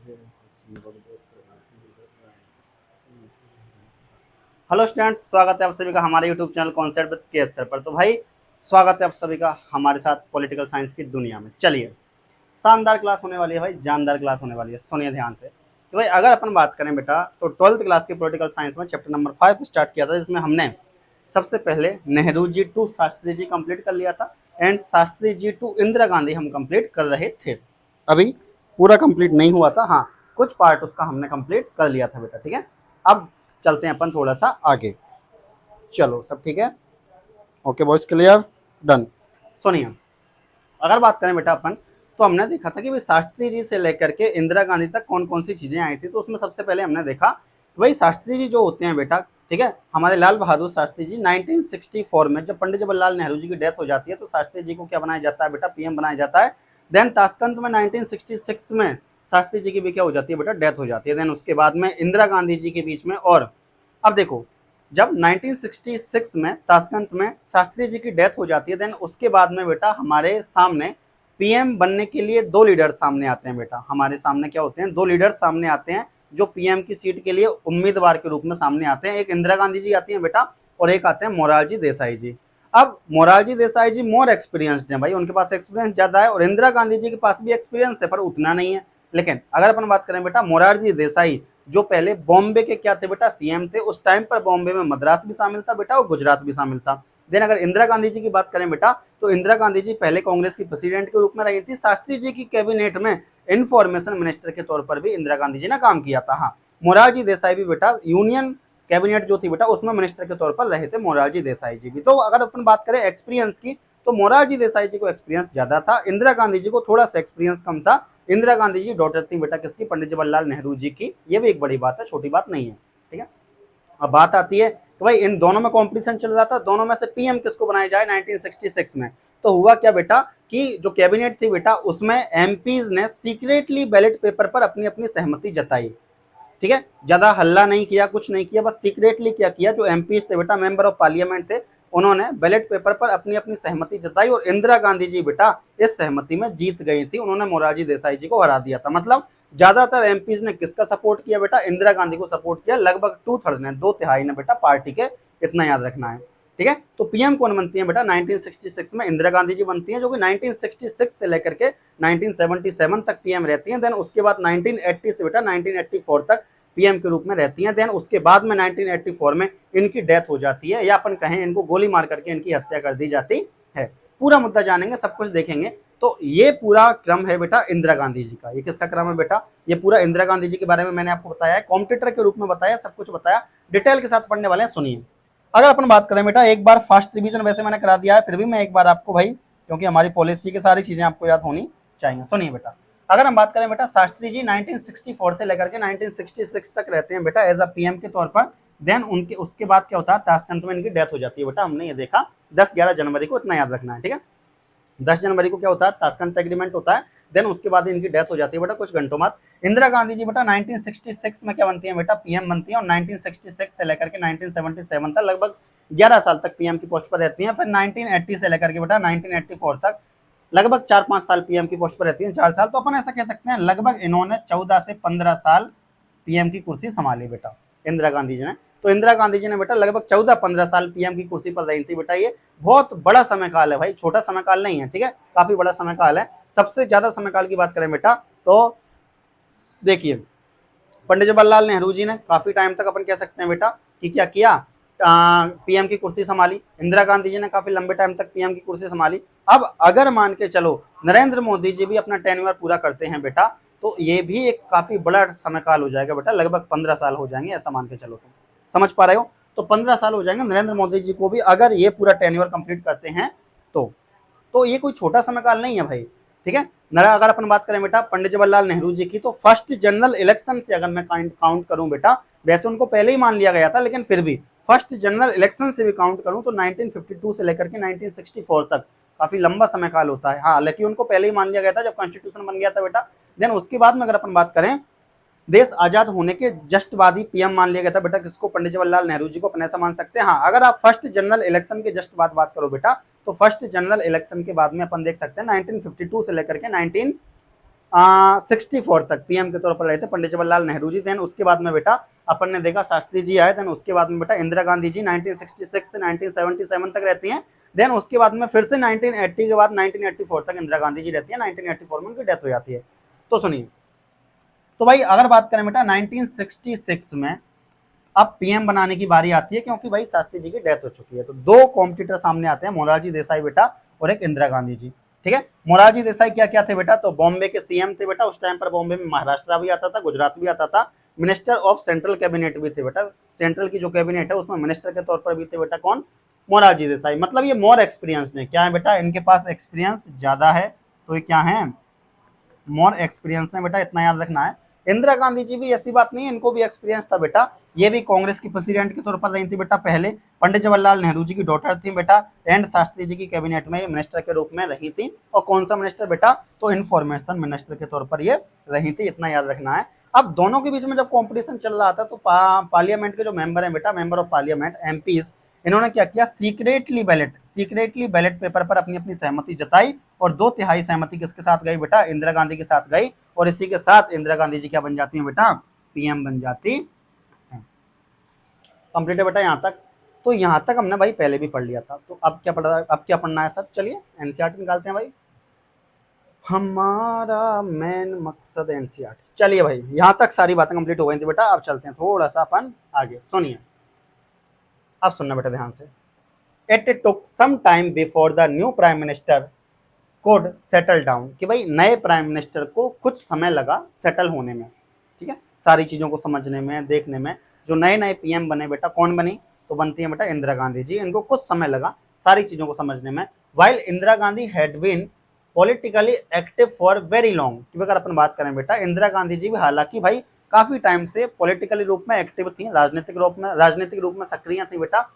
Hello students, स्वागत है आप सभी का हमारे यूट्यूब चैनल कॉन्सेप्ट विद के सर पर। तो भाई स्वागत है आप सभी का हमारे साथ पॉलिटिकल साइंस की दुनिया में। चलिए, शानदार क्लास होने वाली है भाई, जानदार क्लास होने वाली है। सुनिए ध्यान से कि भाई अगर अपन बात करें बेटा तो 12th क्लास की पॉलिटिकल साइंस में चैप्टर नंबर 5 स्टार्ट किया था, जिसमें हमने सबसे पहले नेहरू जी टू शास्त्री जी कंप्लीट कर लिया था एंड शास्त्री जी टू इंदिरा गांधी हम कंप्लीट कर रहे थे। अभी पूरा कंप्लीट नहीं हुआ था, हाँ कुछ पार्ट उसका हमने कंप्लीट कर लिया था बेटा। ठीक है, अब चलते हैं अपन थोड़ा सा आगे। चलो सब ठीक है, ओके बॉयज, क्लियर, डन। सुनिए, अगर बात करें बेटा अपन, तो हमने देखा था कि भाई शास्त्री जी से लेकर के इंदिरा गांधी तक कौन कौन सी चीजें आई थी। तो उसमें सबसे पहले हमने देखा कि भाई शास्त्री जी जो होते हैं बेटा, ठीक है, हमारे लाल बहादुर शास्त्री जी 1964 में जब पंडित जवाहरलाल नेहरू जी की डेथ हो जाती है तो शास्त्री जी को क्या बनाया जाता है बेटा, पीएम बनाया जाता है। देन ताशकंद में 1966 में शास्त्री जी की भी क्या हो जाती है बेटा, डेथ हो जाती है। देन उसके बाद में इंदिरा गांधी जी के बीच में, और अब देखो जब 1966 में ताशकंद में शास्त्री जी की डेथ हो जाती है, देन उसके बाद में बेटा हमारे सामने पीएम बनने के लिए दो लीडर सामने आते हैं बेटा। हमारे सामने क्या होते हैं, दो लीडर सामने आते हैं जो पीएम की सीट के लिए उम्मीदवार के रूप में सामने आते हैं। एक इंदिरा गांधी जी आती हैं बेटा और एक आते हैं मोरारजी देसाई जी। अब मोरारजी देसाई जी मोर एक्सपीरियंस्ड हैं भाई, उनके पास एक्सपीरियंस ज्यादा है, और इंदिरा गांधी जी के पास भी एक्सपीरियंस है पर उतना नहीं है। लेकिन अगर अपन बात करें बेटा मोरारजी देसाई जो पहले बॉम्बे के क्या थे बेटा, सीएम थे। उस टाइम पर बॉम्बे में मद्रास भी शामिल था बेटा और गुजरात भी शामिल था। देन अगर इंदिरा गांधी जी की बात करें बेटा, तो इंदिरा गांधी जी पहले कांग्रेस की प्रेसिडेंट के रूप में रही थी। शास्त्री जी की कैबिनेट में इंफॉर्मेशन मिनिस्टर के तौर पर भी इंदिरा गांधी जी ने काम किया था। हाँ, मोरारजी देसाई भी बेटा यूनियन कैबिनेट जो थी बेटा उसमें मिनिस्टर के तौर पर रहे थे मोरारजी देसाई जी भी। तो अगर अपन बात करें एक्सपीरियंस की, तो मोरारजी देसाई जी को एक्सपीरियंस ज्यादा था, इंदिरा गांधी जी को थोड़ा सा एक्सपीरियंस कम था। इंदिरा गांधी जी डॉटर थी बेटा किसकी, पंडित जवाहरलाल नेहरू जी की। ये भी एक बड़ी बात है, छोटी बात नहीं है। ठीक है, अब बात आती है कि भाई इन दोनों में कंपटीशन चल रहा था, दोनों में से पीएम किसको बनाया जाए 1966 में। तो हुआ क्या बेटा कि जो कैबिनेट थी बेटा उसमें एमपीज ने सीक्रेटली बैलेट पेपर पर अपनी अपनी सहमति जताई। ठीक है, ज्यादा हल्ला नहीं किया, कुछ नहीं किया, बस सीक्रेटली क्या किया, जो एमपीज थे बेटा, मेंबर ऑफ पार्लियामेंट थे, उन्होंने बैलेट पेपर पर अपनी अपनी सहमति जताई और इंदिरा गांधी जी बेटा इस सहमति में जीत गई थी। उन्होंने मोरारजी देसाई जी को हरा दिया था। मतलब ज्यादातर एमपीज ने किसका सपोर्ट किया बेटा, इंदिरा गांधी को सपोर्ट किया। लगभग 2/3 ने, 2/3 ने बेटा पार्टी के, इतना याद रखना है। ठीक है, तो पीएम कौन बनती है बेटा 1966 में, इंदिरा गांधी जी बनती हैं, जो कि 1966 से लेकर के 1977 तक पीएम रहती हैं। देन उसके बाद 1980 से बेटा 1984 तक पीएम के रूप में रहती हैं। देन उसके बाद में 1984 में इनकी डेथ हो जाती है, या अपन कहें इनको गोली मार करके इनकी हत्या कर दी जाती है। पूरा मुद्दा जानेंगे, सब कुछ देखेंगे। तो ये पूरा क्रम है बेटा इंदिरा गांधी जी का। ये किसका क्रम है बेटा, ये पूरा इंदिरा गांधी जी के बारे में मैंने आपको बताया है, कॉम्पिटिटर के रूप में बताया, सब कुछ बताया, डिटेल के साथ पढ़ने वाले हैं। सुनिए, अगर अपन बात करें बेटा, एक बार फास्ट रिवीजन वैसे मैंने करा दिया है, फिर भी मैं एक बार आपको भाई, क्योंकि हमारी पॉलिसी की सारी चीजें आपको याद होनी चाहिए। सुनिए बेटा, अगर हम बात करें बेटा, शास्त्री जी 1964 से लेकर के 1966 तक रहते हैं बेटा एज अ पीएम के तौर पर। देन उनके उसके बाद क्या होता है, ताशकंद में इनकी डेथ हो जाती है बेटा। हमने ये देखा 10-11 जनवरी को, इतना याद रखना है। ठीक है, 10 जनवरी को क्या होता है, ताशकंद एग्रीमेंट होता है। देन उसके बाद इनकी डेथ हो जाती है बेटा कुछ घंटों बाद। इंदिरा गांधी जी बेटा 1966 में क्या बनती है बेटा, पीएम बनती है, और 1966 से लेकर के 1977 तक लगभग 11 साल तक पीएम की पोस्ट पर रहती हैं। फिर 1980 से लेकर के बेटा 1984 तक लगभग 4-5 साल पीएम की पोस्ट पर रहती हैं, 4 साल। तो अपन ऐसा कह सकते हैं लगभग इन्होंने 14 से 15 साल पीएम की कुर्सी संभाली बेटा इंदिरा गांधी जी ने। तो इंदिरा गांधी जी ने बेटा लगभग 14-15 साल पीएम की कुर्सी पर रही थी बेटा। ये बहुत बड़ा समय काल है भाई, छोटा समय काल नहीं है। ठीक है, काफी बड़ा समय काल है। सबसे ज्यादा समय काल की बात करें बेटा, तो देखिए पंडित जवाहरलाल नेहरू जी ने काफी टाइम तक अपन कह सकते हैं बेटा कि क्या किया, पीएम की कुर्सी संभाली। इंदिरा गांधी जी ने काफी लंबे टाइम तक पीएम की कुर्सी संभाली। अब अगर मान के चलो नरेंद्र मोदी जी भी अपना टेन्योर पूरा करते हैं बेटा, तो ये भी एक काफी बड़ा समय काल हो जाएगा बेटा, लगभग 15 साल हो जाएंगे, ऐसा मान के चलो। तुम समझ पा रहे हो, तो 15 साल हो जाएंगे नरेंद्र मोदी जी को भी, अगर ये पूरा टेन्योर कंप्लीट करते हैं तो। तो ये कोई छोटा समय काल नहीं है भाई। ठीक है, नरा अगर अपन बात करें बेटा पंडित जवाहरलाल नेहरू जी की, तो फर्स्ट जनरल इलेक्शन से अगर मैं काउंट करूं बेटा, वैसे उनको पहले ही मान लिया गया था, लेकिन फिर भी फर्स्ट जनरल इलेक्शन से भी काउंट करूं तो 1952 से लेकर के 1964 तक काफी लंबा समय काल होता है। हाँ, हालांकि उनको पहले ही मान लिया गया था जब कॉन्स्टिट्यूशन बन गया था बेटा। देन उसके बाद में अगर अपन बात करें, देश आजाद होने के जस्ट बाद ही पीएम मान लिया गया था बेटा किसको, पंडित जवाहरलाल नेहरू जी को। अपन ऐसा मान सकते हैं। हाँ, अगर आप फर्स्ट जनरल इलेक्शन के जस्ट बाद बात करो बेटा, तो फर्स्ट जनरल इलेक्शन के बाद में अपन देख सकते हैं 1952 से लेकर के 64 तक पीएम के तौर पर रहे थे पंडित जवाहरलाल नेहरू जी। देन उसके बाद में बेटा अपन ने देखा शास्त्री जी आए। देन उसके बाद में बेटा इंदिरा गांधी जी 1966 से 1977 तक रहती हैं। देन उसके बाद में फिर से 1980 के बाद 1984 तक इंदिरा गांधी जी रहती है। 1984 में उनकी डेथ हो जाती है। तो सुनिए, तो भाई अगर बात करें बेटा 1966 में अब पीएम बनाने की बारी आती है, क्योंकि भाई शास्त्री जी की डेथ हो चुकी है। तो दो कॉम्पिटिटर सामने आते हैं, मोरारजी देसाई बेटा और एक इंदिरा गांधी जी। ठीक है, मोरारजी देसाई क्या क्या थे बेटा, तो बॉम्बे के सीएम थे बेटा। उस टाइम पर बॉम्बे में महाराष्ट्र भी आता था, गुजरात भी आता था। मिनिस्टर ऑफ सेंट्रल कैबिनेट भी थे बेटा। सेंट्रल की जो कैबिनेट है उसमें मिनिस्टर के तौर पर भी थे बेटा कौन, मोरारजी देसाई। मतलब ये मोर एक्सपीरियंस ने, क्या है बेटा, इनके पास एक्सपीरियंस ज्यादा है। तो ये क्या है, मोर एक्सपीरियंस है बेटा, इतना याद रखना है। इंदिरा गांधी जी भी ऐसी बात नहीं है, इनको भी एक्सपीरियंस था बेटा। ये भी कांग्रेस की प्रेसिडेंट के तौर पर रही थी बेटा पहले। पंडित जवाहरलाल नेहरू जी की डॉटर थी बेटा। एंड शास्त्री जी की कैबिनेट में मिनिस्टर के रूप में रही थी। और कौन सा मिनिस्टर बेटा, तो इन्फॉर्मेशन मिनिस्टर के तौर पर ये रही थी, इतना याद रखना है। अब दोनों के बीच में जब कॉम्पिटिशन चल रहा था तो पार्लियामेंट के जो मेंबर हैं बेटा, मेंबर ऑफ पार्लियामेंट एमपीज, इन्होंने क्या किया, सीक्रेटली बैलेट पेपर पर अपनी अपनी सहमति जताई। और 2/3 सहमति किसके साथ गई बेटा, इंदिरा गांधी के साथ गई। और इसी के साथ इंदिरा गांधी जी क्या बन जाती है बेटा, पीएम बन जाती है। कंप्लीट है बेटा यहाँ तक। तो यहाँ तक हमने भाई पहले भी पढ़ लिया था। तो अब क्या पढ़ा, अब क्या पढ़ना है सर, चलिए एनसीईआरटी निकालते हैं भाई। हमारा मेन मकसद एनसीईआरटी। चलिए भाई यहाँ तक सारी बातें कंप्लीट हो गई थी बेटा। अब चलते हैं थोड़ा सा अपन आगे, सुनिए। अब सुनना बेटा ध्यान से। It took some time before the new prime minister could settle down, कि भाई नए प्राइम मिनिस्टर को कुछ समय लगा सेटल होने में। ठीक है, सारी चीजों को समझने में, देखने में। जो नए नए पीएम बने बेटा, कौन बनी, तो बनती है बेटा इंदिरा गांधी जी। इनको कुछ समय लगा सारी चीजों को समझने में। While Indira Gandhi had been politically active for very long, अगर अपन बात करें बेटा, इंदिरा गांधी जी भी हालांकि भाई काफी टाइम से पॉलिटिकली रूप में एक्टिव थी, राजनीतिक रूप में सक्रिय थी बेटा।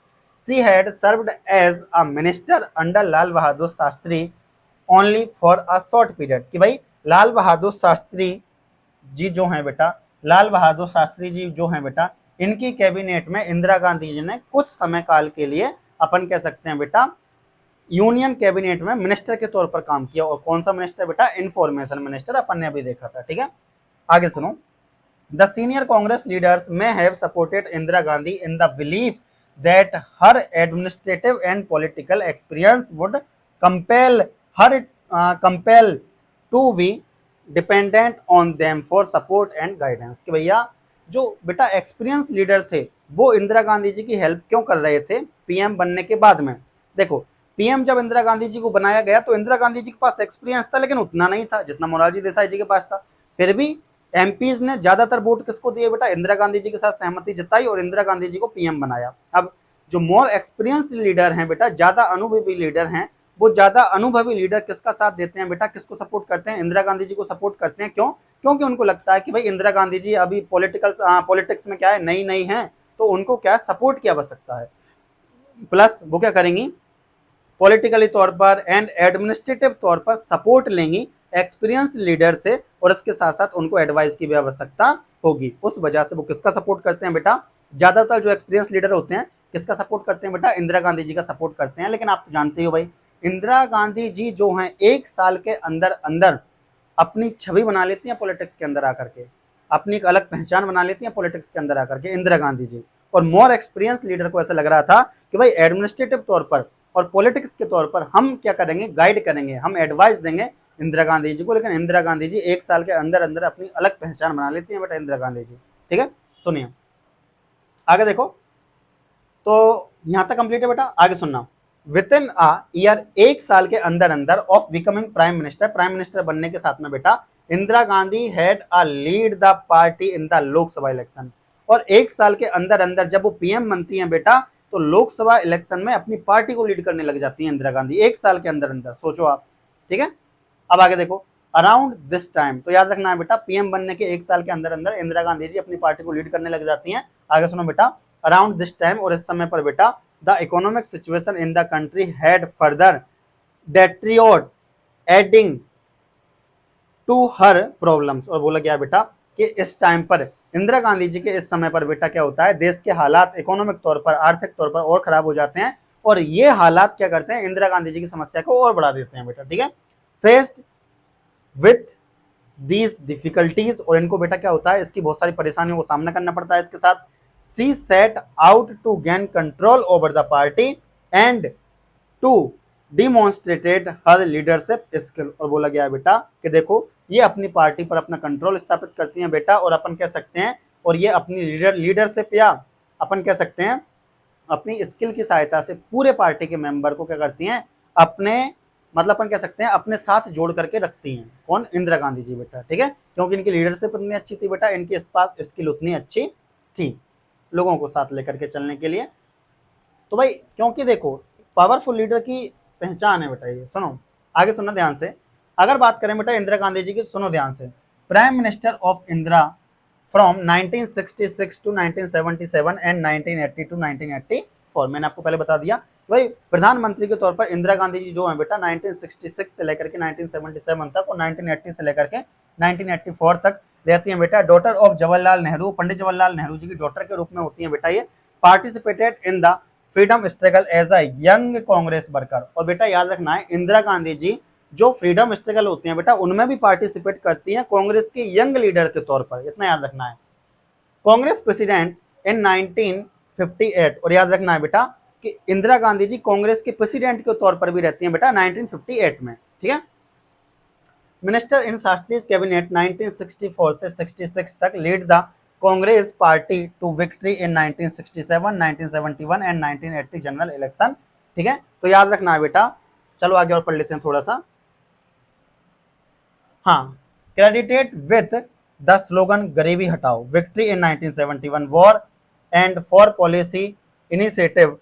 She had served as a minister under Lal Bahadur Shastri only for a short period, कि भाई लाल बहादुर शास्त्री जी जो हैं बेटा, लाल बहादुर शास्त्री जी जो हैं बेटा, इनकी कैबिनेट में इंदिरा गांधी जी ने कुछ समय काल के लिए, अपन कह सकते हैं बेटा, यूनियन कैबिनेट में मिनिस्टर के तौर पर काम किया। और कौन सा मिनिस्टर बेटा, इंफॉर्मेशन मिनिस्टर, अपन ने अभी देखा था। ठीक है, आगे सुनो। The senior Congress leaders may have supported Indira Gandhi in the belief that her administrative and political experience would compel to be dependent on them for support and guidance, कि भैया जो बेटा एक्सपीरियंस लीडर थे वो इंदिरा गांधी जी की हेल्प क्यों कर रहे थे पीएम बनने के बाद में। देखो, पीएम जब इंदिरा गांधी जी को बनाया गया तो इंदिरा गांधी जी के पास एक्सपीरियंस था, लेकिन उतना नहीं था जितना मोरारजी देसाई जी के पास था। फिर भी एमपीज ने ज्यादातर वोट किसको दिए बेटा, इंदिरा गांधी जी के साथ सहमति जताई और इंदिरा गांधी जी को पीएम बनाया। अब जो मोर एक्सपीरियंस्ड लीडर हैं बेटा, ज्यादा अनुभवी लीडर हैं, वो ज्यादा अनुभवी लीडर किसका साथ देते हैं बेटा, किसको सपोर्ट करते हैं, इंदिरा गांधी जी को सपोर्ट करते हैं। क्यों, क्योंकि उनको लगता है कि भाई इंदिरा गांधी जी अभी पॉलिटिक्स में क्या है, नई नई है, तो उनको क्या सपोर्ट की आवश्यकता है। प्लस वो क्या करेंगी, पॉलिटिकली तौर पर एंड एडमिनिस्ट्रेटिव तौर पर सपोर्ट लेंगी एक्सपीरियंस्ड लीडर से, और इसके साथ साथ उनको एडवाइस की भी आवश्यकता होगी। उस वजह से वो किसका सपोर्ट करते हैं बेटा, ज्यादातर जो एक्सपीरियंस लीडर होते हैं किसका सपोर्ट करते हैं बेटा, इंदिरा गांधी जी का सपोर्ट करते हैं। लेकिन आप तो जानते हो भाई, इंदिरा गांधी जी जो हैं 1 साल के अंदर अंदर अपनी छवि बना लेती हैं पॉलिटिक्स के अंदर आकर के, अपनी एक अलग पहचान बना लेती हैं पॉलिटिक्स के अंदर आकर के इंदिरा गांधी जी। और मोर एक्सपीरियंस लीडर को ऐसा लग रहा था कि भाई एडमिनिस्ट्रेटिव तौर पर और पॉलिटिक्स के तौर पर हम क्या करेंगे, गाइड करेंगे, हम एडवाइस देंगे इंदिरा गांधी जी को। लेकिन इंदिरा गांधी जी 1 साल के अंदर अंदर अपनी अलग पहचान बना लेती हैं बेटा इंदिरा गांधी जी। ठीक है, सुनिए आगे देखो। तो यहां तक कंप्लीट है बेटा, आगे सुनना। विद इन अ ईयर, 1 साल के अंदर अंदर ऑफ बिकमिंग प्राइम मिनिस्टर बनने के साथ में बेटा, Indira Gandhi had a lead the party in the Lok Sabha election. और 1 साल के अंदर अंदर जब वो पीएम बनती हैं बेटा, तो लोकसभा इलेक्शन में अपनी पार्टी को लीड करने लग जाती है इंदिरा गांधी 1 साल के अंदर अंदर, सोचो आप। ठीक है, अब आगे देखो। अराउंड दिस टाइम, तो याद रखना है बेटा, पीएम बनने के 1 साल के अंदर अंदर इंदिरा गांधी जी अपनी पार्टी को लीड करने लग जाती हैं। आगे सुनो बेटा, अराउंड दिस टाइम, और इस समय पर बेटा, the economic situation in the country had further deteriorated adding to her problems. और बोला गया बेटा कि इस टाइम पर इंदिरा गांधी जी के इस समय पर बेटा क्या होता है, देश के हालात इकोनॉमिक तौर पर, आर्थिक तौर पर और खराब हो जाते हैं। और ये हालात क्या करते हैं, इंदिरा गांधी जी की समस्या को और बढ़ा देते हैं बेटा। ठीक है, फेस्ड विथ दीज डिफिकल्टीज, और इनको बेटा क्या होता है, इसकी बहुत सारी परेशानियों को सामना करना पड़ता है इसके साथ। She set out to gain control over the party and to demonstrated her leadership skill, और बोला गया बेटा कि देखो ये अपनी पार्टी पर अपना कंट्रोल स्थापित करती हैं बेटा, और अपन कह सकते हैं, और ये अपनी लीडरशिप या अपन कह सकते हैं अपनी स्किल की सहायता से पूरे पार्टी के मेंबर को क्या करती हैं, अपने मतलब अपन कह सकते हैं अपने साथ जोड़ करके रखती हैं। कौन? इंदिरा गांधी जी बेटा, ठीक है, क्योंकि इनकी लीडरशिप इतनी अच्छी थी बेटा, इनके पास स्किल उतनी अच्छी थी लोगों को साथ लेकर के चलने के लिए। तो भाई क्योंकि देखो पावरफुल लीडर की पहचान है बेटा ये। सुनो आगे, सुनना ध्यान से। अगर बात करें बेटा इंदिरा गांधी जी की, सुनो ध्यान से। Prime minister of Indira from 1966 to 1977 and 1980 to 1984। मैंने आपको पहले बता दिया भाई प्रधानमंत्री के तौर पर इंदिरा गांधी जी जो है बेटा 1966 से लेकर के 1977 तक और 1980 से लेकर के 1984 तक रहती हैं बेटा। डॉटर ऑफ जवाहरलाल नेहरू, पंडित जवाहरलाल नेहरू जी की डॉटर के रूप में होती हैं बेटा ये। Participated in the freedom struggle as a young Congress worker, और बेटा याद रखना है इंदिरा गांधी जी जो फ्रीडम स्ट्रगल होती हैं बेटा उनमें भी पार्टिसिपेट करती हैं कांग्रेस के यंग लीडर के तौर पर, इतना याद रखना है। कांग्रेस प्रेसिडेंट इन 1958, और याद रखना है बेटा कि इंदिरा गांधी जी कांग्रेस के प्रेसिडेंट के तौर पर भी रहती हैं बेटा 1958 में, ठीक है। मिनिस्टर इन शास्त्री कैबिनेट 1964 से 66 तक, lead the Congress party to victory in 1967, 1971 and 1980 general election, ठीक है। तो याद रखना है बेटा, चलो आगे और पढ़ लेते हैं थोड़ा सा। हाँ, क्रेडिटेड विथ द स्लोगन गरीबी हटाओ, victory in 1971, war and for policy initiative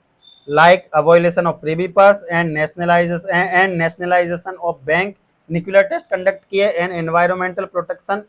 like abolition of privy purse and nationalisation of bank, nuclear test conduct किए and environmental protection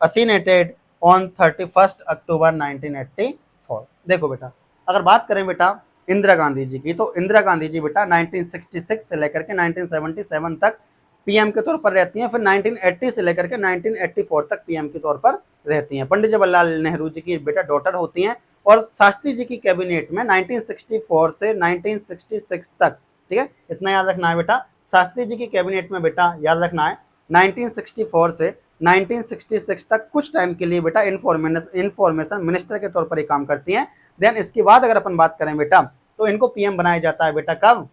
assassinated on 31 October 1984। देखो बेटा अगर बात करें बेटा इंदिरा गांधी जी की, तो इंदिरा गांधी जी बेटा 1966 से लेकर के 1977 तक पीएम के तौर पर रहती हैं, फिर 1980 से लेकर के 1984 तक पीएम के तौर पर रहती हैं। पंडित जवाहरलाल नेहरू जी की बेटा डॉटर होती हैं, और शास्त्री जी की कैबिनेट में 1964 से 1966 तक, ठीक है, इतना याद रखना है बेटा। शास्त्री जी की कैबिनेट में बेटा याद रखना है 1964 से 1966 तक कुछ टाइम के लिए बेटा इंफॉर्मेशन मिनिस्टर के तौर पर ही काम करती हैं। देन इसके बाद अगर अपन बात करें बेटा तो इनको पीएम बनाया जाता है बेटा कब?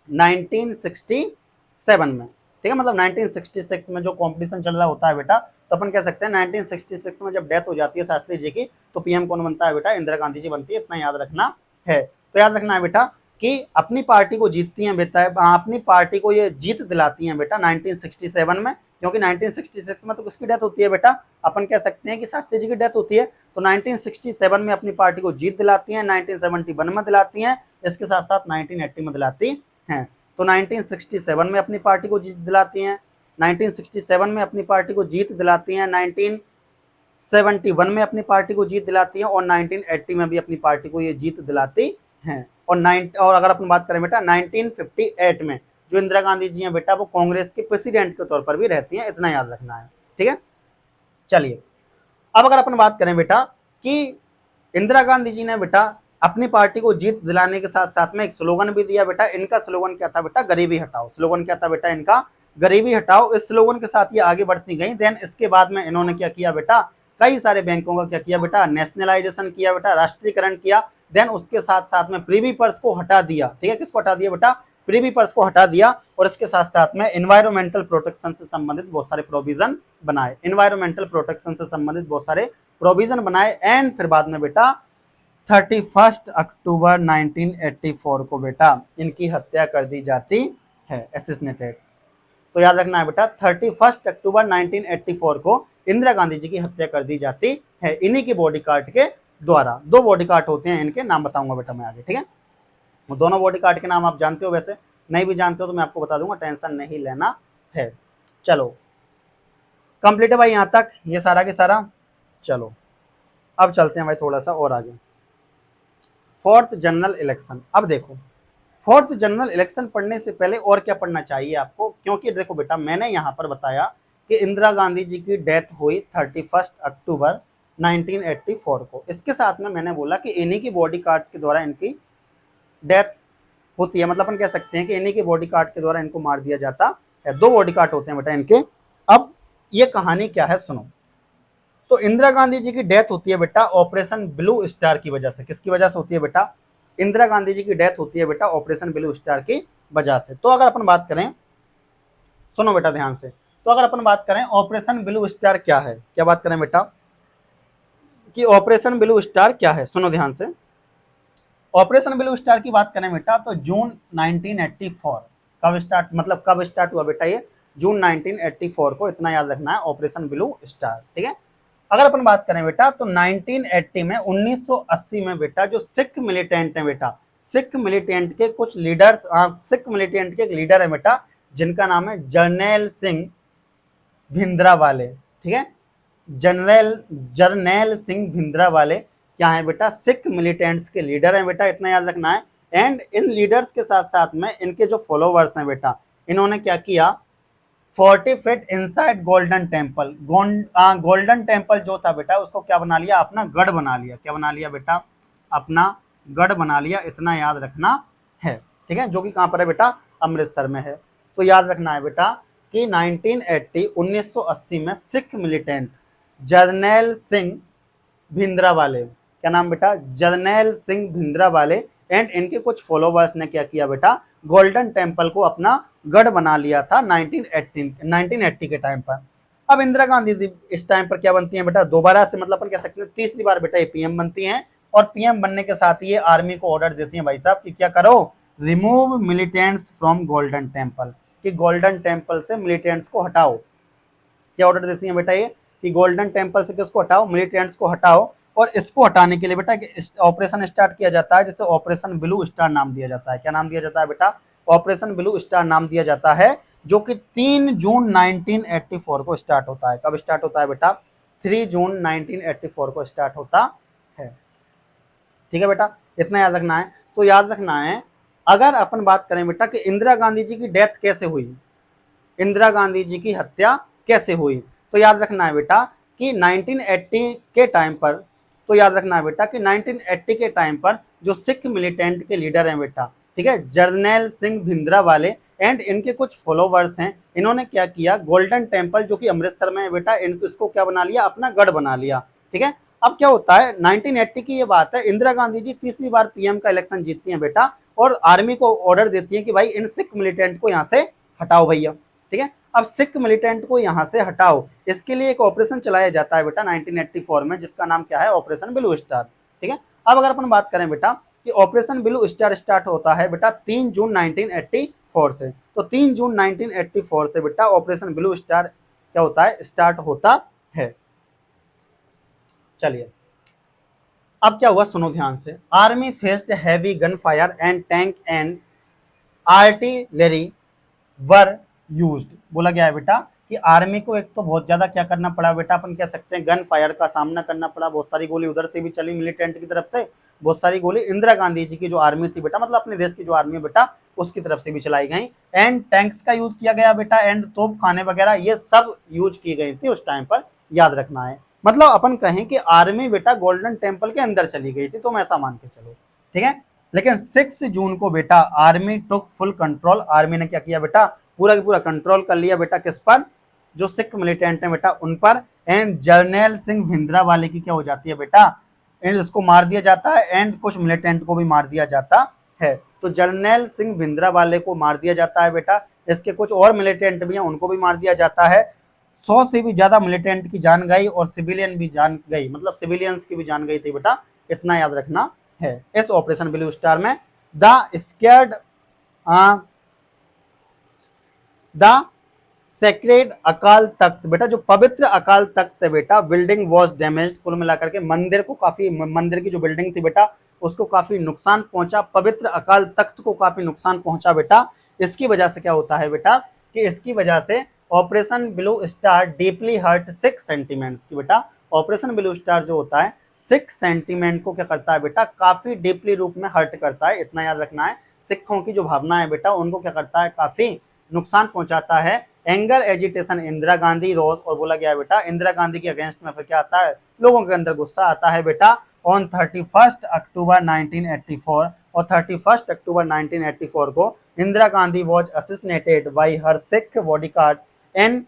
1967 में, ठीक है, मतलब 1966 में जो कॉम्पिटिशन चल रहा होता है बेटा, तो अपन कह सकते हैं 1966 में जब डेथ हो जाती है शास्त्री जी की, तो पीएम कौन बनता है बेटा? इंदिरा गांधी जी बनती है, इतना याद रखना है। तो याद रखना है बेटा कि अपनी पार्टी को जीतती हैं बेटा, अपनी पार्टी को ये जीत दिलाती हैं बेटा 1967 में, क्योंकि 1966 में तो किसकी डेथ होती है बेटा? अपन कह सकते हैं कि शास्त्री जी की डेथ होती है। तो 1967 में अपनी पार्टी को जीत दिलाती हैं, 1971 में दिलाती हैं, इसके साथ साथ 1980 में दिलाती हैं। तो 1967 में अपनी पार्टी को जीत दिलाती हैं, 1967 में अपनी पार्टी को जीत दिलाती हैं, 1971 में अपनी पार्टी को जीत दिलाती हैं, और 1980 में भी अपनी पार्टी को ये जीत दिलाती हैं। और अगर अपन बात करें बेटा 1958 में जो इंदिरा गांधी जी हैं बेटा वो कांग्रेस के प्रेसिडेंट के तौर पर भी रहती हैं, इतना याद रखना है, ठीक है। चलिए अब अगर अपन बात करें बेटा कि इंदिरा गांधी जी ने बेटा अपनी पार्टी को जीत दिलाने के साथ साथ में एक स्लोगन भी दिया बेटा। इनका स्लोगन क्या था बेटा? गरीबी हटाओ। स्लोगन क्या था बेटा इनका? गरीबी हटाओ। इस स्लोगन के साथ ये आगे बढ़ती गई। देन इसके बाद में इन्होंने क्या किया बेटा? कई सारे बैंकों का क्या किया बेटा? नेशनलाइजेशन किया बेटा, राष्ट्रीयकरण किया। देन उसके साथ साथ में प्रीवी पर्स को हटा दिया, ठीक है, किसको हटा दिया बेटा? प्रीवी पर्स को हटा दिया। और इसके साथ साथ में एनवायरमेंटल प्रोटेक्शन से संबंधित बहुत सारे प्रोविजन बनाए, एनवायरमेंटल प्रोटेक्शन से संबंधित बहुत सारे प्रोविजन बनाए। एंड फिर बाद में बेटा 31 अक्टूबर 1984 को बेटा इनकी हत्या कर दी जाती है, असैसिनेटेड। तो याद रखना है बेटा 31 अक्टूबर 1984 को इंदिरा गांधी जी की हत्या कर दी जाती है, इन्हीं की बॉडी गार्ड के द्वारा। दो बॉडी गार्ड होते हैं, इनके नाम बताऊंगा बेटा मैं आगे, ठीक है। वो दोनों बॉडी गार्ड के नाम आप जानते हो, वैसे नहीं भी जानते हो तो मैं आपको बता दूंगा, टेंशन नहीं लेना है। चलो कंप्लीट है भाई यहाँ तक ये सारा के सारा। चलो अब चलते हैं भाई थोड़ा सा और आगे। Fourth general election. अब देखो फोर्थ जनरल इलेक्शन पढ़ने से पहले और क्या पढ़ना चाहिए आपको, क्योंकि देखो बेटा मैंने यहाँ पर बताया कि इंदिरा गांधी जी की डेथ हुई 31 अक्टूबर 1984 को। इसके साथ में मैंने बोला कि इन्हीं की बॉडी गार्ड्स के द्वारा इनकी डेथ होती है, मतलब अपन कह सकते हैं कि इन्हीं के बॉडी गार्ड के द्वारा इनको मार दिया जाता है। दो बॉडी गार्ड होते हैं बेटा इनके, अब ये कहानी क्या है सुनो। तो इंदिरा गांधी जी की डेथ होती है बेटा ऑपरेशन ब्लू स्टार की वजह से। किसकी वजह से होती है बेटा? इंदिरा गांधी जी की डेथ होती है बेटा ऑपरेशन ब्लू स्टार की वजह से। तो अगर अपन बात करें, सुनो बेटा ध्यान से, तो अगर अपन बात करें ऑपरेशन ब्लू स्टार क्या है, क्या बात करें बेटा कि ऑपरेशन ब्लू स्टार क्या है, सुनो ध्यान से। ऑपरेशन ब्लू स्टार की बात करें बेटा तो जून 1984 कब स्टार्ट, मतलब कब स्टार्ट हुआ बेटा ये? जून 1984 को, इतना याद रखना है, ऑपरेशन ब्लू स्टार। ठीक है। अगर अपन बात करें बेटा तो 1980 में 1980 में बेटा जो सिख मिलिटेंट है बेटा, सिख मिलिटेंट के कुछ लीडर्स, सिख मिलिटेंट के एक लीडर है बेटा जिनका नाम है जर्नैल सिंह भिंद्रावाले। ठीक है। जनरल जर्नैल सिंह भिंद्रावाले क्या है बेटा? सिख मिलिटेंट्स के लीडर हैं बेटा, इतना याद रखना है। एंड इन लीडर्स के साथ साथ में इनके जो फॉलोवर्स हैं बेटा, इन्होंने क्या किया, 40 feet inside golden temple, golden temple जो था बेटा उसको क्या बना लिया? अपना गढ़ बना लिया। क्या बना लिया बेटा? अपना गढ़ बना लिया, इतना याद रखना है। ठीक है। जो कि कहां पर है बेटा? अमृतसर में है। तो याद रखना है बेटा कि 1980 1980 में सिख मिलिटेंट जर्नैल सिंह भिंद्रावाले, क्या नाम बेटा? जर्नैल सिंह भिंद्रावाले एंड इनके कुछ फॉलोवर्स ने क्या किया बेटा? गोल्डन टेम्पल को अपना गढ़ बना लिया था 1980 के टाइम पर। अब इंदिरा गांधी जी इस टाइम पर क्या बनती हैं बेटा? दोबारा से, मतलब अपन कह सकते हैं तीसरी बार बेटा ये पीएम बनती हैं। और पीएम बनने के साथ ही ये आर्मी को ऑर्डर देती हैं भाई साहब कि क्या करो, remove militants from golden temple, कि गोल्डन टेम्पल से मिलिटेंट्स को हटाओ। क्या ऑर्डर देती है बेटा ये कि गोल्डन टेम्पल से किसको हटाओ? मिलिटेंट्स को हटाओ। और इसको हटाने के लिए बेटा ऑपरेशन स्टार्ट किया जाता है, जिसे ऑपरेशन ब्लू स्टार नाम दिया जाता है। क्या नाम दिया जाता है बेटा? ऑपरेशन ब्लू स्टार नाम दिया जाता है, जो कि 3 जून 1984 को स्टार्ट होता है। कब स्टार्ट होता है बेटा? 3 जून 1984 को स्टार्ट होता है। ठीक है बेटा, इतना याद रखना है। तो याद रखना है, अगर अपन बात करें बेटा कि इंदिरा गांधी जी की डेथ कैसे हुई, इंदिरा गांधी जी की हत्या कैसे हुई, तो याद रखना है बेटा कि 1980 के टाइम पर, तो याद रखना है बेटा कि 1980 के टाइम पर जो सिख मिलिटेंट के लीडर हैं बेटा, ठीक है, जर्नैल सिंह भिंद्रावाले एंड इनके कुछ फॉलोवर्स हैं, इन्होंने क्या किया, गोल्डन टेम्पल जो कि अमृतसर में है बेटा, इसको क्या बना लिया? अपना गढ़ बना लिया। ठीक है। अब क्या होता है, 1980 की ये बात है, इंदिरा गांधी जी तीसरी बार पीएम का इलेक्शन जीतती हैं बेटा, और आर्मी को ऑर्डर देती है कि भाई इन सिख मिलिटेंट को यहाँ से हटाओ भैया। ठीक है। अब सिख मिलिटेंट को यहां से हटाओ, इसके लिए एक ऑपरेशन चलाया जाता है बेटा 1984 में, जिसका नाम क्या है? Operation blue star. ठीक है। अब अगर अपन बात करें बेटा कि ऑपरेशन ब्लू स्टार स्टार्ट होता है बेटा 3 जून 1984 से, तो 3 जून 1984 से बेटा ऑपरेशन ब्लू स्टार क्या होता है? स्टार्ट होता है। चलिए, अब क्या हुआ सुनो ध्यान से। Army faced heavy gun fire and tank and artillery were used. बोला गया है बेटा कि आर्मी को एक तो बहुत ज्यादा क्या करना पड़ा बेटा, अपन कह सकते हैं गन फायर का सामना करना पड़ा, बहुत सारी गोली उधर से भी चली मिलिटेंट की तरफ से, बहुत सारी गोली इंदिरा गांधी जी की जो आर्मी थी बेटा, मतलब अपने देश की जो आर्मी है बेटा, उसकी तरफ से भी चलाई गई। एंड टैंक्स का यूज किया गया बेटा, एंड तोप खाने वगैरह ये सब यूज की गई थी उस टाइम पर, याद रखना है। मतलब अपन कहें कि आर्मी बेटा गोल्डन टेम्पल के अंदर चली गई थी, तो ऐसा मान के चलो। ठीक है। लेकिन 6 जून को बेटा आर्मी टुक फुल कंट्रोल, आर्मी ने क्या किया बेटा? पूरा की पूरा कंट्रोल कर लिया बेटा, किस पर? जो सिख मिलिटेंट है बेटा उन पर। एंड जर्नैल सिंह भिंद्रावाले की क्या हो जाती है बेटा? एंड इसको मार दिया जाता है, एंड कुछ मिलिटेंट को भी मार दिया जाता है। तो जर्नैल सिंह भिंद्रावाले को मार दिया जाता है बेटा, इसके कुछ और मिलिटेंट भी हैं उनको भी मार दिया जाता है। 100 से भी ज्यादा मिलिटेंट की जान गई और सिविलियन भी जान गई, मतलब सिविलियंस की भी जान गई थी बेटा, इतना याद रखना है। इस ऑपरेशन ब्लू स्टार में the scared the sacred Akal Takht, बेटा जो पवित्र अकाल तख्त है बेटा, बिल्डिंग वॉज डैमेज्ड, कुल मिलाकर के मंदिर को काफी, मंदिर की जो बिल्डिंग थी बेटा उसको काफी नुकसान पहुंचा, पवित्र अकाल तख्त को काफी नुकसान पहुंचा बेटा। इसकी वजह से क्या होता है बेटा कि इसकी वजह से operation blue star deeply hurt Sikh sentiments की बेटा, ऑपरेशन ब्लू स्टार जो होता है सिख सेंटीमेंट को क्या करता है बेटा? काफी डीपली रूप में हर्ट करता है, इतना याद रखना है। सिखों की जो भावना है बेटा उनको क्या करता है? काफी नुकसान पहुंचाता है। एंगर एजिटेशन इंदिरा गांधी रोज, और बोला गया बेटा इंदिरा गांधी के अगेंस्ट में फिर क्या आता है? लोगों के अंदर गुस्सा आता है बेटा। ऑन 31 अक्टूबर 1984, और 31 अक्टूबर 1984 को Indira Gandhi was assassinated bye her Sikh bodyguard in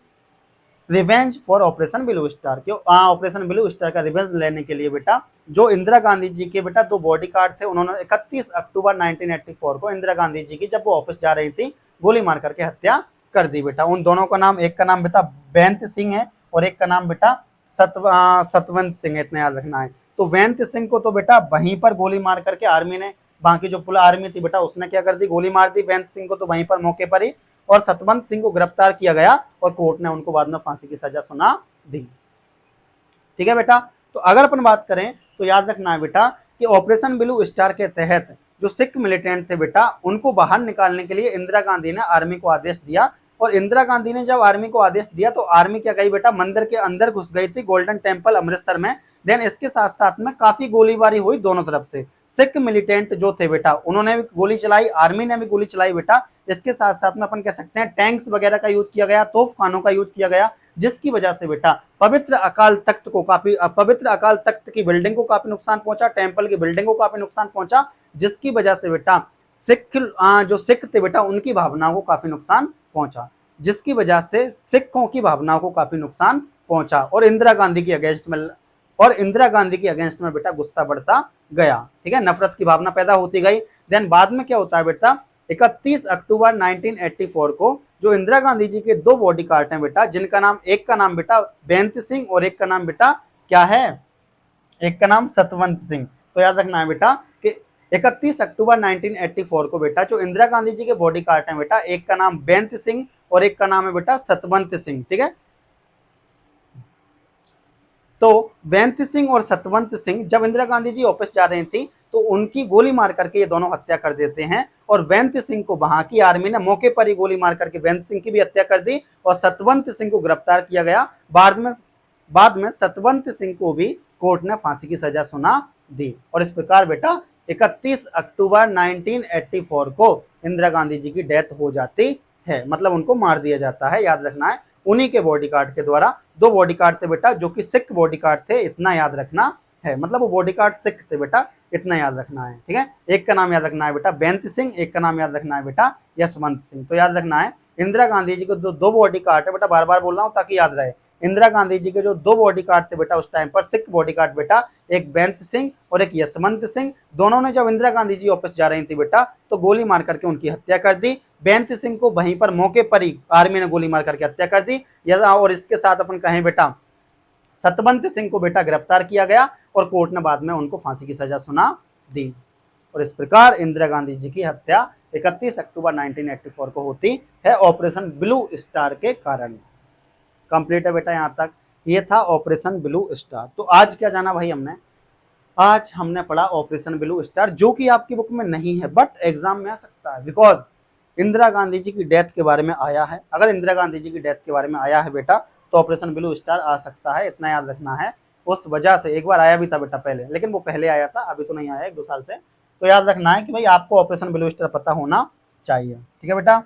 revenge for operation blue star, क्यों ऑपरेशन ब्लू स्टार का रिवेंज लेने के लिए बेटा जो इंदिरा गांधी जी के बेटा दो बॉडी गार्ड थे, उन्होंने 31 अक्टूबर 1984 को इंदिरा गांधी जी की जब वो ऑफिस जा रही थी गोली मार करके हत्या कर दी बेटा। उन दोनों का नाम, एक का नाम बेटा बेंत सिंह है और एक का नाम बेटा सतवंत सिंह है, इतना याद रखना है। तो बेंत सिंह को तो बेटा वहीं पर गोली मार करके आर्मी ने, बाकी जो पूरा आर्मी थी बेटा उसने क्या कर दी, गोली मार दी बेंत सिंह को तो वहीं पर मौके पर ही, और सतवंत सिंह को गिरफ्तार किया गया और कोर्ट ने उनको बाद में फांसी की सजा सुना दी। ठीक है बेटा। तो अगर अपन बात करें तो याद रखना है बेटा कि ऑपरेशन ब्लू स्टार के तहत जो सिख मिलिटेंट थे बेटा उनको बाहर निकालने के लिए इंदिरा गांधी ने आर्मी को आदेश दिया, और इंदिरा गांधी ने जब आर्मी को आदेश दिया तो आर्मी क्या गई बेटा, मंदिर के अंदर घुस गई थी गोल्डन टेम्पल अमृतसर में। देन इसके साथ साथ में काफी गोलीबारी हुई दोनों तरफ से। सिख मिलिटेंट जो थे बेटा उन्होंने भी गोली चलाई, आर्मी ने भी गोली चलाई बेटा। इसके साथ साथ में अपन कह सकते हैं टैंक्स वगैरह का यूज किया गया, तोपखानों का यूज किया गया, जिसकी वजह से बेटा पवित्र अकाल तख्त को काफी, पवित्र अकाल तख्त की बिल्डिंग को काफी नुकसान पहुंचा, टेंपल की बिल्डिंग को काफी नुकसान पहुंचा, जिसकी वजह से बेटा सिख जो सिख थे बेटा उनकी भावनाओं को काफी नुकसान पहुंचा, जिसकी वजह से सिखों की भावनाओं को काफी नुकसान पहुंचा, और इंदिरा गांधी की अगेंस्ट में, और इंदिरा गांधी की अगेंस्ट में बेटा गुस्सा बढ़ता गया। ठीक है, नफरत की भावना पैदा होती गई। देन बाद में क्या होता है बेटा, 31 अक्टूबर 1984 को जो इंदिरा गांधी जी के दो बॉडी गार्ड हैं बेटा, जिनका नाम, एक का नाम बेटा बेंत सिंह और एक का नाम बेटा क्या है, एक का नाम सतवंत सिंह। तो याद रखना है बेटा कि 31 अक्टूबर 1984 को बेटा जो इंदिरा गांधी जी के बॉडी गार्ड हैं बेटा, एक का नाम बेंत सिंह और एक का नाम है बेटा सतवंत सिंह। ठीक है, तो बेंत सिंह और सतवंत सिंह जब इंदिरा गांधी जी ऑफिस जा रही थी तो उनकी गोली मार करके ये दोनों हत्या कर देते हैं, और बेंत सिंह को वहां की आर्मी ने मौके पर ही गोली मार करके बेंत सिंह की भी हत्या कर दी और सतवंत सिंह को गिरफ्तार किया गया। बाद में सतवंत सिंह को भी कोर्ट ने फांसी की सजा सुना दी, और इस प्रकार बेटा 31 अक्टूबर 1984 को इंदिरा गांधी जी की डेथ हो जाती है, मतलब उनको मार दिया जाता है। याद रखना है उन्हीं के बॉडीगार्ड के द्वारा। दो बॉडीगार्ड थे बेटा जो कि सिख बॉडीगार्ड थे, इतना याद रखना है, मतलब वो बॉडीगार्ड सिख थे बेटा, इतना याद रखना है। ठीक है, एक का नाम याद रखना है बेटा बेंत सिंह, एक का नाम याद रखना है बेटा यशवंत सिंह। तो याद रखना है इंदिरा गांधी जी के जो दो बॉडीगार्ड है बेटा, बार बार बोल रहा हूँ ताकि याद रहे, इंदिरा गांधी जी के जो दो बॉडीगार्ड थे बेटा उस टाइम पर, सिख बॉडीगार्ड बेटा, एक बेंत सिंह और एक यशवंत सिंह, दोनों ने जब इंदिरा गांधी जी ऑफिस जा रही थी बेटा तो गोली मार करके उनकी हत्या कर दी। बेंत सिंह को वहीं पर मौके पर ही आर्मी ने गोली मार करके हत्या कर दी। और इसके साथ अपन कहें बेटा सतवंत सिंह को बेटा गिरफ्तार किया गया और कोर्ट ने बाद में उनको फांसी की सजा सुना दी, और इस प्रकार इंदिरा गांधी जी की हत्या 31 अक्टूबर 1984 को होती है ऑपरेशन ब्लू स्टार के कारण। कंप्लीट है बेटा यहाँ तक, ये था ऑपरेशन ब्लू स्टार। तो आज क्या जाना भाई हमने, आज हमने पढ़ा ऑपरेशन ब्लू स्टार, जो कि आपकी बुक में नहीं है बट एग्जाम में आ सकता है, बिकॉज इंदिरा गांधी जी की डेथ के बारे में आया है। अगर इंदिरा गांधी जी की डेथ के बारे में आया है बेटा तो ऑपरेशन ब्लू स्टार आ सकता है, इतना याद रखना है। उस वजह से एक बार आया भी था बेटा पहले, लेकिन वो पहले आया था, अभी तो नहीं आया 1-2 साल से। तो याद रखना है कि भाई आपको ऑपरेशन ब्लू स्टार पता होना चाहिए। ठीक है बेटा,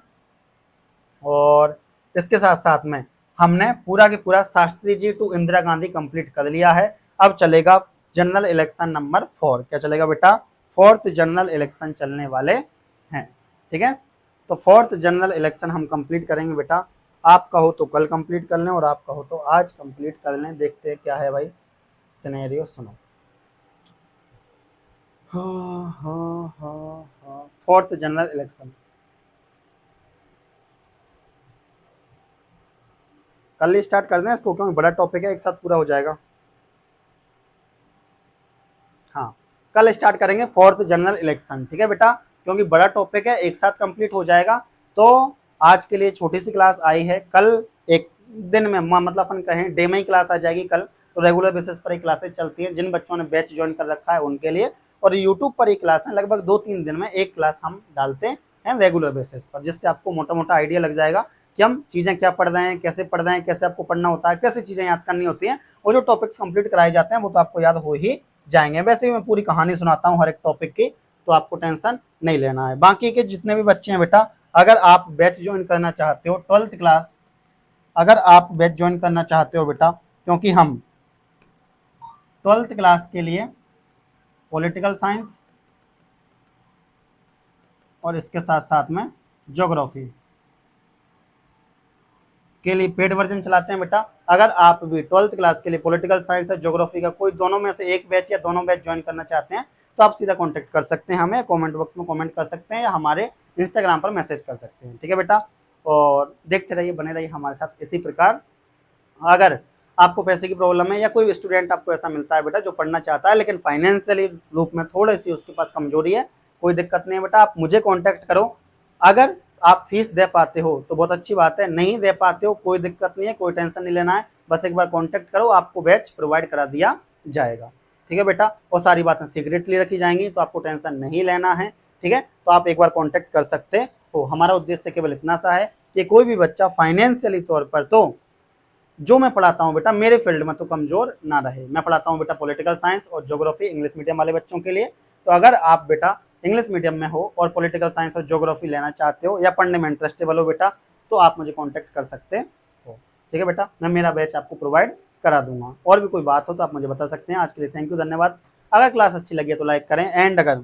और इसके साथ साथ में हमने पूरा के पूरा शास्त्री जी टू इंदिरा गांधी कंप्लीट कर लिया है। अब चलेगा जनरल इलेक्शन नंबर 4। क्या चलेगा बेटा, 4th जनरल इलेक्शन चलने वाले हैं। ठीक है, तो 4th जनरल इलेक्शन हम कंप्लीट करेंगे बेटा। आप कहो तो कल कंप्लीट कर लें और आप कहो तो आज कंप्लीट कर लें, देखते हैं क्या है भाई सिनेरियो। सुनो, हाँ 4th जनरल इलेक्शन कल ही स्टार्ट कर दें इसको, क्योंकि बड़ा टॉपिक है, एक साथ पूरा हो जाएगा। हाँ, कल स्टार्ट करेंगे 4th जनरल इलेक्शन। ठीक है बेटा, क्योंकि बड़ा टॉपिक है, एक साथ कंप्लीट हो जाएगा। तो आज के लिए छोटी सी क्लास आई है, कल एक दिन में मतलब अपन कहें डे में ही क्लास आ जाएगी कल। तो रेगुलर बेसिस पर ही क्लासेस चलती हैं, जिन बच्चों ने बैच ज्वाइन कर रखा है उनके लिए, और यूट्यूब पर ही क्लास है, लगभग 2-3 दिन में एक क्लास हम डालते हैं रेगुलर बेसिस पर, जिससे आपको मोटा मोटा आइडिया लग जाएगा कि हम चीज़ें क्या पढ़ रहे हैं, कैसे पढ़ रहे हैं, कैसे आपको पढ़ना होता है, कैसे चीज़ें याद करनी होती हैं, और जो टॉपिक्स कंप्लीट कराए जाते हैं वो तो आपको याद हो ही जाएंगे। वैसे ही मैं पूरी कहानी सुनाता हूँ हर एक टॉपिक की, तो आपको टेंशन नहीं लेना है। बाकी के जितने भी बच्चे हैं बेटा, अगर आप बैच ज्वाइन करना चाहते हो 12th क्लास, अगर आप बैच ज्वाइन करना चाहते हो बेटा, क्योंकि हम 12th क्लास के लिए पॉलिटिकल साइंस और इसके साथ साथ में ज्योग्राफी के लिए पेड वर्जन चलाते हैं बेटा। अगर आप भी 12th क्लास के लिए पॉलिटिकल साइंस या ज्योग्राफी का कोई दोनों में से एक बैच या दोनों बैच ज्वाइन करना चाहते हैं तो आप सीधा कांटेक्ट कर सकते हैं, हमें कमेंट बॉक्स में कमेंट कर सकते हैं या हमारे इंस्टाग्राम पर मैसेज कर सकते हैं। ठीक है बेटा, और देखते रहिए, बने रहिए हमारे साथ इसी प्रकार। अगर आपको पैसे की प्रॉब्लम है या कोई स्टूडेंट आपको ऐसा मिलता है बेटा जो पढ़ना चाहता है लेकिन फाइनेंशियली रूप में थोड़ी सी उसके पास कमजोरी है, कोई दिक्कत नहीं है बेटा, आप मुझे कांटेक्ट करो। अगर आप फीस दे पाते हो तो बहुत अच्छी बात है, नहीं दे पाते हो कोई दिक्कत नहीं है, कोई टेंशन नहीं लेना है, बस एक बार कांटेक्ट करो, आपको बैच प्रोवाइड करा दिया जाएगा। ठीक है बेटा, और सारी बातें सीक्रेटली रखी जाएंगी तो आपको टेंशन नहीं लेना है। ठीक है, तो आप एक बार कांटेक्ट कर सकते हो। हमारा उद्देश्य केवल इतना सा है कि कोई भी बच्चा फाइनेंशियली तौर पर तो जो मैं पढ़ाता हूँ बेटा मेरे फील्ड में तो कमजोर ना रहे। मैं पढ़ाता हूँ बेटा पॉलिटिकल साइंस और ज्योग्राफी इंग्लिश मीडियम वाले बच्चों के लिए। तो अगर आप बेटा इंग्लिश मीडियम में हो और पॉलिटिकल साइंस और ज्योग्राफी लेना चाहते हो या पढ़ने में इंटरेस्टेबल हो बेटा, तो आप मुझे कॉन्टैक्ट कर सकते हो। ठीक है बेटा, मैं मेरा बैच आपको प्रोवाइड करा दूंगा। और भी कोई बात हो तो आप मुझे बता सकते हैं। आज के लिए थैंक यू, धन्यवाद। अगर क्लास अच्छी लगी है तो लाइक करें, एंड अगर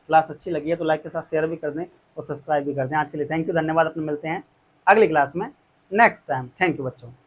क्लास अच्छी लगी है तो लाइक के साथ शेयर भी कर दें और सब्सक्राइब भी कर दें। आज के लिए थैंक यू, धन्यवाद। अपने मिलते हैं अगली क्लास में नेक्स्ट टाइम। थैंक यू बच्चों।